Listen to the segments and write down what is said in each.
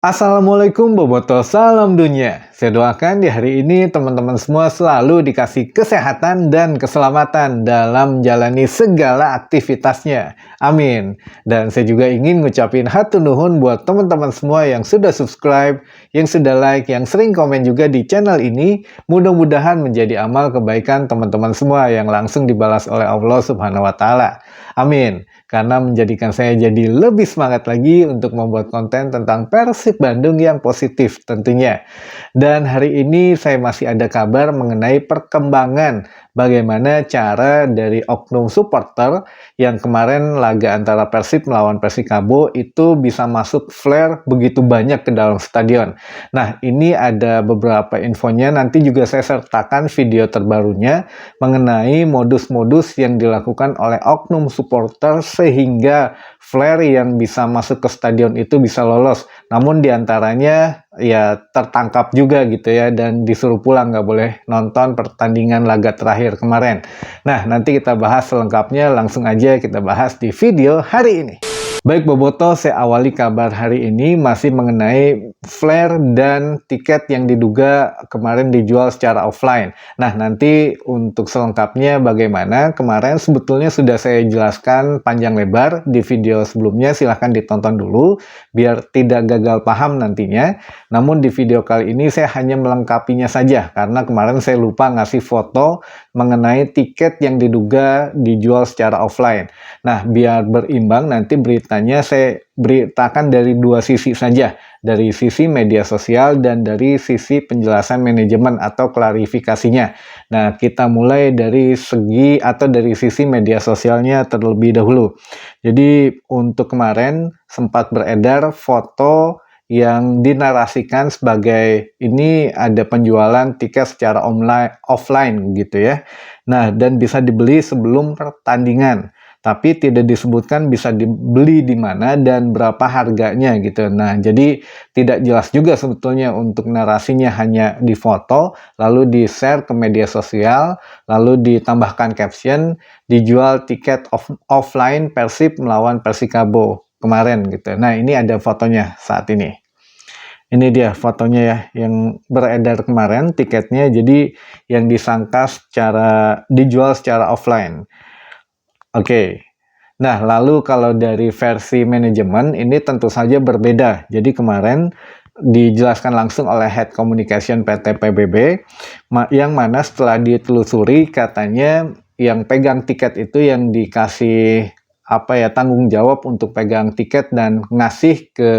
Assalamualaikum Boboto, salam dunia. Saya doakan di hari ini teman-teman semua selalu dikasih kesehatan dan keselamatan dalam menjalani segala aktivitasnya. Amin. Dan saya juga ingin ngucapin hatur nuhun buat teman-teman semua yang sudah subscribe, yang sudah like, yang sering komen juga di channel ini. Mudah-mudahan menjadi amal kebaikan teman-teman semua yang langsung dibalas oleh Allah Subhanahu wa Ta'ala. Amin. Karena menjadikan saya jadi lebih semangat lagi untuk membuat konten tentang Persib Bandung yang positif tentunya. Dan hari ini saya masih ada kabar mengenai perkembangan bagaimana cara dari oknum supporter yang kemarin laga antara Persib melawan Persikabo itu bisa masuk flare begitu banyak ke dalam stadion. Nah, ini ada beberapa infonya, nanti juga saya sertakan video terbarunya mengenai modus-modus yang dilakukan oleh oknum supporter sehingga flare yang bisa masuk ke stadion itu bisa lolos. Namun diantaranya ya tertangkap juga gitu ya dan disuruh pulang, nggak boleh nonton pertandingan laga terakhir kemarin. Nah, nanti kita bahas selengkapnya, langsung aja kita bahas di video hari ini. Baik Boboto, saya awali kabar hari ini masih mengenai flare dan tiket yang diduga kemarin dijual secara offline. Nah, nanti untuk selengkapnya bagaimana, kemarin sebetulnya sudah saya jelaskan panjang lebar di video sebelumnya, silahkan ditonton dulu biar tidak gagal paham nantinya. Namun di video kali ini saya hanya melengkapinya saja karena kemarin saya lupa ngasih foto mengenai tiket yang diduga dijual secara offline. Nah, biar berimbang nanti beritanya saya beritakan dari dua sisi saja, dari sisi media sosial dan dari sisi penjelasan manajemen atau klarifikasinya. Nah, kita mulai dari segi atau dari sisi media sosialnya terlebih dahulu. Jadi untuk kemarin sempat beredar foto yang dinarasikan sebagai ini ada penjualan tiket secara offline gitu ya. Nah, dan bisa dibeli sebelum pertandingan. Tapi tidak disebutkan bisa dibeli di mana dan berapa harganya gitu. Nah, jadi tidak jelas juga sebetulnya untuk narasinya, hanya difoto, lalu di-share ke media sosial, lalu ditambahkan caption, dijual tiket offline Persib melawan Persikabo kemarin gitu. Nah, ini ada fotonya saat ini. Ini dia fotonya ya, yang beredar kemarin tiketnya, jadi yang disangka dijual secara offline. Oke. Nah, lalu kalau dari versi manajemen ini tentu saja berbeda. Jadi kemarin dijelaskan langsung oleh Head Communication PT PBB, yang mana setelah ditelusuri katanya yang pegang tiket itu yang dikasih tanggung jawab untuk pegang tiket dan ngasih ke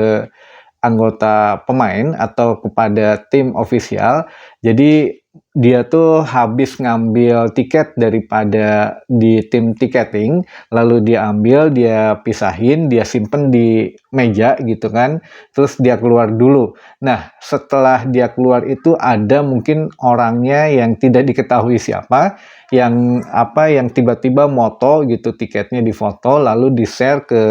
anggota pemain atau kepada tim ofisial. Jadi dia tuh habis ngambil tiket daripada di tim tiketing, lalu dia ambil, dia pisahin, dia simpen di meja gitu kan, terus dia keluar dulu. Nah, setelah dia keluar itu ada mungkin orangnya yang tidak diketahui siapa, yang tiba-tiba moto gitu tiketnya, difoto lalu di-share ke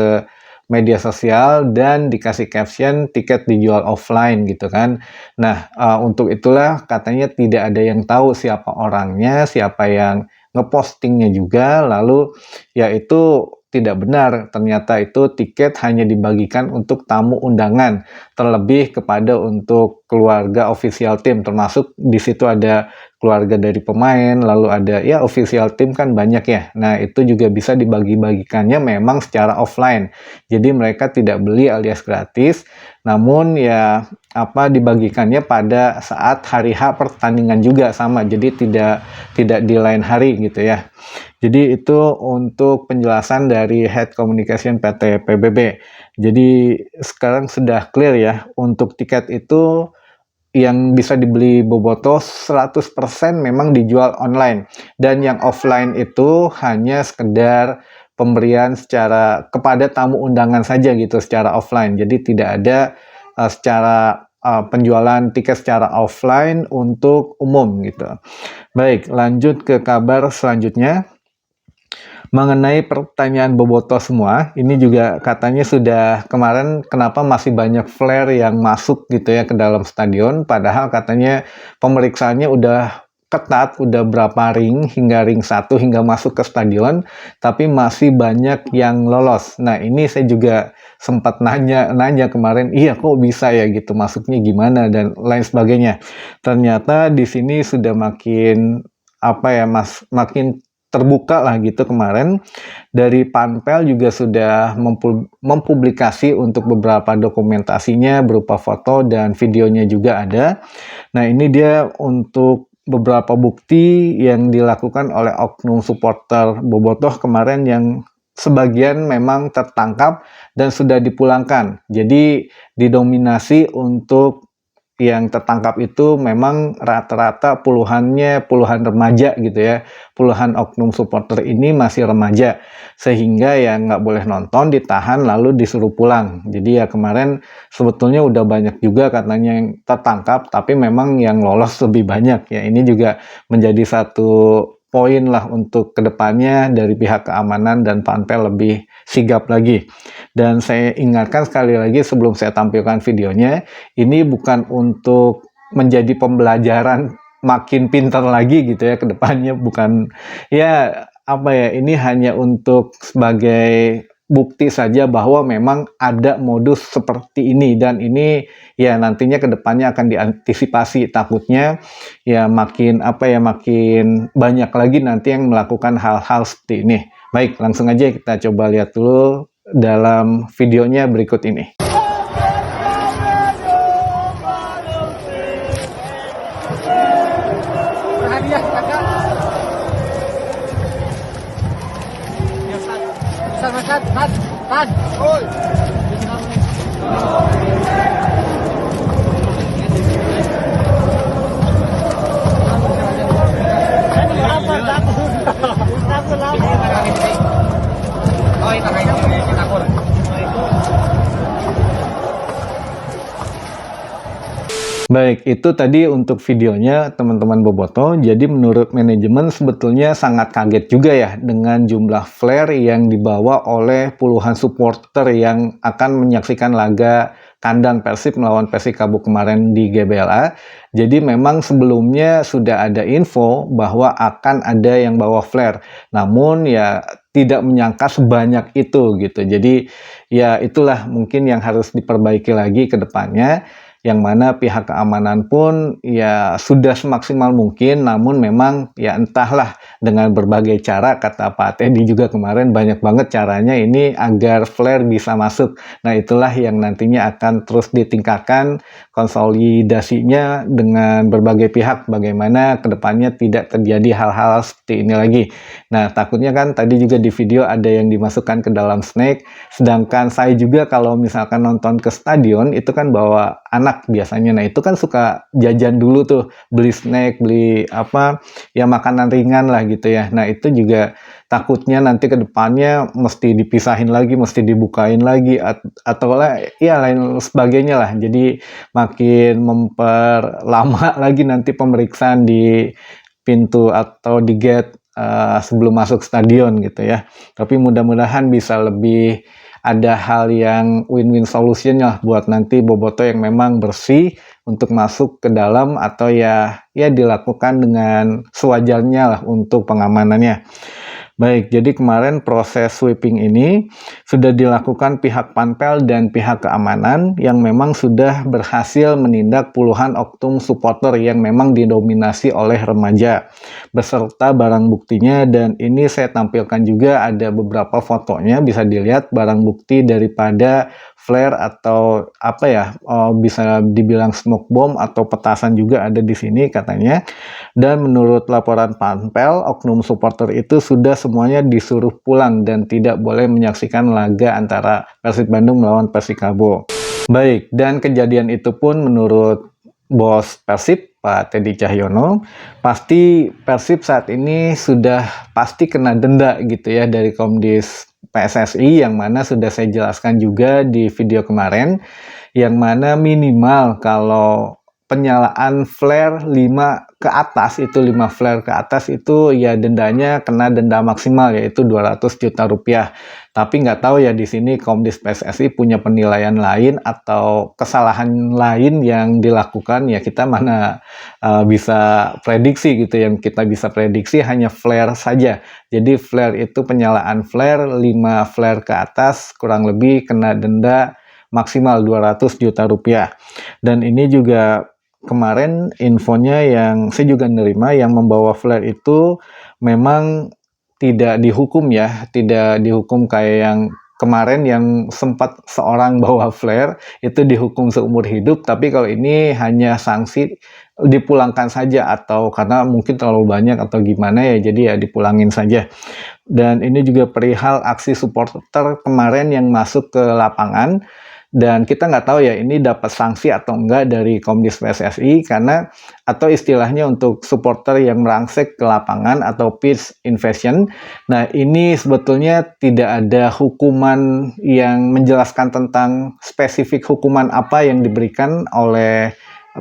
media sosial dan dikasih caption tiket dijual offline gitu kan. Nah, untuk itulah katanya tidak ada yang tahu siapa orangnya, siapa yang ngepostingnya juga, lalu ya itu tidak benar, ternyata itu tiket hanya dibagikan untuk tamu undangan, terlebih kepada untuk keluarga official tim, termasuk di situ ada keluarga dari pemain, lalu ada ya official tim kan banyak ya. Nah, itu juga bisa dibagi-bagikannya memang secara offline. Jadi mereka tidak beli alias gratis, namun ya dibagikannya pada saat hari H pertandingan juga sama. Jadi tidak di lain hari gitu ya. Jadi itu untuk penjelasan dari Head Communication PT PBB. Jadi sekarang sudah clear ya, untuk tiket itu yang bisa dibeli Boboto 100% memang dijual online. Dan yang offline itu hanya sekedar pemberian kepada tamu undangan saja gitu secara offline. Jadi tidak ada penjualan tiket secara offline untuk umum gitu. Baik, lanjut ke kabar selanjutnya. Mengenai pertanyaan Boboto semua, ini juga katanya sudah kemarin kenapa masih banyak flare yang masuk gitu ya ke dalam stadion, padahal katanya pemeriksaannya udah ketat, udah berapa ring, hingga ring 1 hingga masuk ke stadion, tapi masih banyak yang lolos. Nah, ini saya juga sempat nanya kemarin, iya kok bisa ya gitu, masuknya gimana dan lain sebagainya. Ternyata di sini sudah makin apa ya, makin terbuka lah gitu kemarin. Dari Panpel juga sudah mempublikasi untuk beberapa dokumentasinya berupa foto dan videonya juga ada. Nah, ini dia untuk beberapa bukti yang dilakukan oleh oknum supporter Bobotoh kemarin yang sebagian memang tertangkap dan sudah dipulangkan. Jadi didominasi untuk yang tertangkap itu memang rata-rata puluhan remaja gitu ya. Puluhan oknum supporter ini masih remaja. Sehingga ya nggak boleh nonton, ditahan lalu disuruh pulang. Jadi ya kemarin sebetulnya udah banyak juga katanya yang tertangkap, tapi memang yang lolos lebih banyak ya. Ini juga menjadi satu poin lah untuk kedepannya dari pihak keamanan dan Panpel lebih sigap lagi. Dan saya ingatkan sekali lagi sebelum saya tampilkan videonya, ini bukan untuk menjadi pembelajaran makin pintar lagi gitu ya ke depannya, bukan ya apa ya, ini hanya untuk sebagai bukti saja bahwa memang ada modus seperti ini dan ini ya nantinya ke depannya akan diantisipasi, takutnya ya makin apa ya, makin banyak lagi nanti yang melakukan hal-hal seperti ini. Baik, langsung aja kita coba lihat dulu dalam videonya berikut ini. Baik, itu tadi untuk videonya teman-teman Bobotoh. Jadi menurut manajemen sebetulnya sangat kaget juga ya dengan jumlah flare yang dibawa oleh puluhan supporter yang akan menyaksikan laga kandang Persib melawan Persikabo kemarin di GBLA. Jadi memang sebelumnya sudah ada info bahwa akan ada yang bawa flare. Namun ya tidak menyangka sebanyak itu gitu. Jadi ya itulah mungkin yang harus diperbaiki lagi ke depannya, yang mana pihak keamanan pun ya sudah semaksimal mungkin, namun memang ya entahlah dengan berbagai cara, kata Pak Teddy juga kemarin, banyak banget caranya ini agar flare bisa masuk. Nah, itulah yang nantinya akan terus ditingkatkan konsolidasinya dengan berbagai pihak, bagaimana kedepannya tidak terjadi hal-hal seperti ini lagi. Nah, takutnya kan tadi juga di video ada yang dimasukkan ke dalam snack, sedangkan saya juga kalau misalkan nonton ke stadion itu kan bawa anak biasanya. Nah, itu kan suka jajan dulu tuh, beli snack, beli apa ya, makanan ringan lah gitu ya. Nah, itu juga takutnya nanti ke depannya mesti dipisahin lagi, mesti dibukain lagi, atau lah ya lain sebagainya lah. Jadi makin memperlama lagi nanti pemeriksaan di pintu atau di gate sebelum masuk stadion gitu ya. Tapi mudah-mudahan bisa lebih ada hal yang win-win solution lah buat nanti Bobotoh yang memang bersih untuk masuk ke dalam, atau ya dilakukan dengan sewajarnya lah untuk pengamanannya. Baik, jadi kemarin proses sweeping ini sudah dilakukan pihak Panpel dan pihak keamanan yang memang sudah berhasil menindak puluhan oknum supporter yang memang didominasi oleh remaja beserta barang buktinya, dan ini saya tampilkan juga ada beberapa fotonya, bisa dilihat barang bukti daripada flare atau apa ya, bisa dibilang smoke bomb atau petasan juga ada di sini katanya. Dan menurut laporan Panpel, oknum supporter itu sudah semuanya disuruh pulang dan tidak boleh menyaksikan laga antara Persib Bandung melawan Persikabo. Baik, dan kejadian itu pun menurut bos Persib, Pak Teddy Cahyono, pasti Persib saat ini sudah pasti kena denda gitu ya dari Komdis PSSI, yang mana sudah saya jelaskan juga di video kemarin, yang mana minimal kalau penyalaan flare 5 ke atas, itu 5 flare ke atas itu ya dendanya kena denda maksimal yaitu Rp200 juta. Tapi nggak tahu ya di sini Komdis PSSI punya penilaian lain atau kesalahan lain yang dilakukan, ya kita mana bisa prediksi gitu. Yang kita bisa prediksi hanya flare saja. Jadi flare itu penyalaan flare 5 flare ke atas kurang lebih kena denda maksimal Rp200 juta. Dan ini juga kemarin infonya yang saya juga nerima, yang membawa flare itu memang tidak dihukum ya, tidak dihukum kayak yang kemarin yang sempat seorang bawa flare itu dihukum seumur hidup, tapi kalau ini hanya sanksi dipulangkan saja, atau karena mungkin terlalu banyak atau gimana ya, jadi ya dipulangin saja. Dan ini juga perihal aksi supporter kemarin yang masuk ke lapangan. Dan kita nggak tahu ya ini dapat sanksi atau enggak dari Komdis PSSI, karena atau istilahnya untuk supporter yang merangsek ke lapangan atau pitch invasion. Nah ini sebetulnya tidak ada hukuman yang menjelaskan tentang spesifik hukuman apa yang diberikan oleh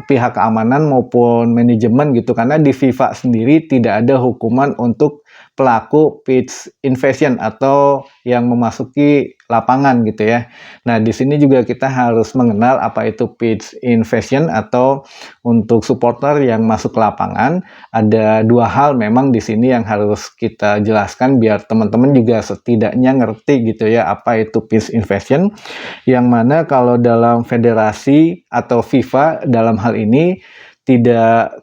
pihak keamanan maupun manajemen gitu, karena di FIFA sendiri tidak ada hukuman untuk pelaku pitch invasion atau yang memasuki lapangan gitu ya. Nah, di sini juga kita harus mengenal apa itu pitch invasion atau untuk supporter yang masuk ke lapangan. Ada dua hal memang di sini yang harus kita jelaskan biar teman-teman juga setidaknya ngerti gitu ya apa itu pitch invasion. Yang mana kalau dalam federasi atau FIFA dalam hal ini tidak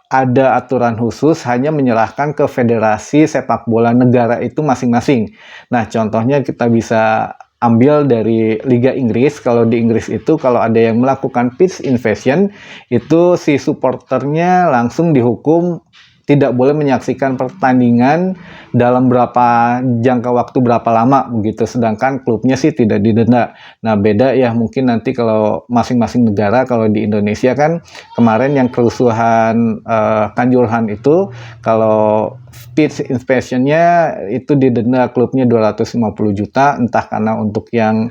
ada aturan khusus, hanya menyerahkan ke federasi sepak bola negara itu masing-masing. Nah, contohnya kita bisa ambil dari Liga Inggris. Kalau di Inggris itu kalau ada yang melakukan pitch invasion, itu si supporternya langsung dihukum tidak boleh menyaksikan pertandingan dalam berapa jangka waktu berapa lama begitu, sedangkan klubnya sih tidak didenda. Nah beda ya mungkin nanti kalau masing-masing negara. Kalau di Indonesia kan kemarin yang kerusuhan Kanjuruhan itu, kalau pitch invasionnya itu didenda klubnya 250 juta, entah karena untuk yang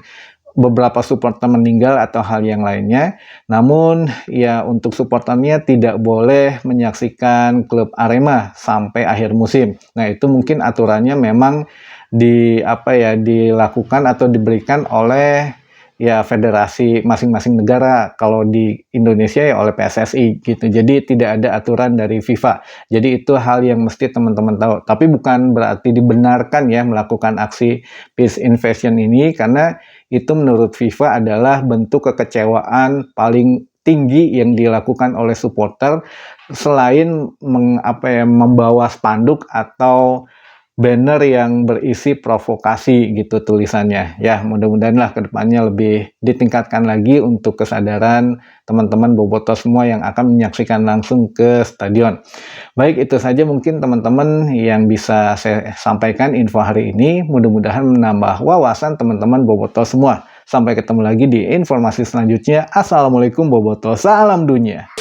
beberapa supporter meninggal atau hal yang lainnya. Namun ya untuk supporternya tidak boleh menyaksikan klub Arema sampai akhir musim. Nah, itu mungkin aturannya memang dilakukan atau diberikan oleh ya federasi masing-masing negara. Kalau di Indonesia ya oleh PSSI gitu. Jadi tidak ada aturan dari FIFA. Jadi itu hal yang mesti teman-teman tahu. Tapi bukan berarti dibenarkan ya melakukan aksi pitch invasion ini, karena itu menurut FIFA adalah bentuk kekecewaan paling tinggi yang dilakukan oleh supporter selain membawa spanduk atau banner yang berisi provokasi gitu tulisannya. Ya, mudah-mudahan lah kedepannya lebih ditingkatkan lagi untuk kesadaran teman-teman bobotoh semua yang akan menyaksikan langsung ke stadion. Baik, itu saja mungkin teman-teman yang bisa saya sampaikan info hari ini. Mudah-mudahan menambah wawasan teman-teman bobotoh semua. Sampai ketemu lagi di informasi selanjutnya. Assalamualaikum bobotoh, salam dunia.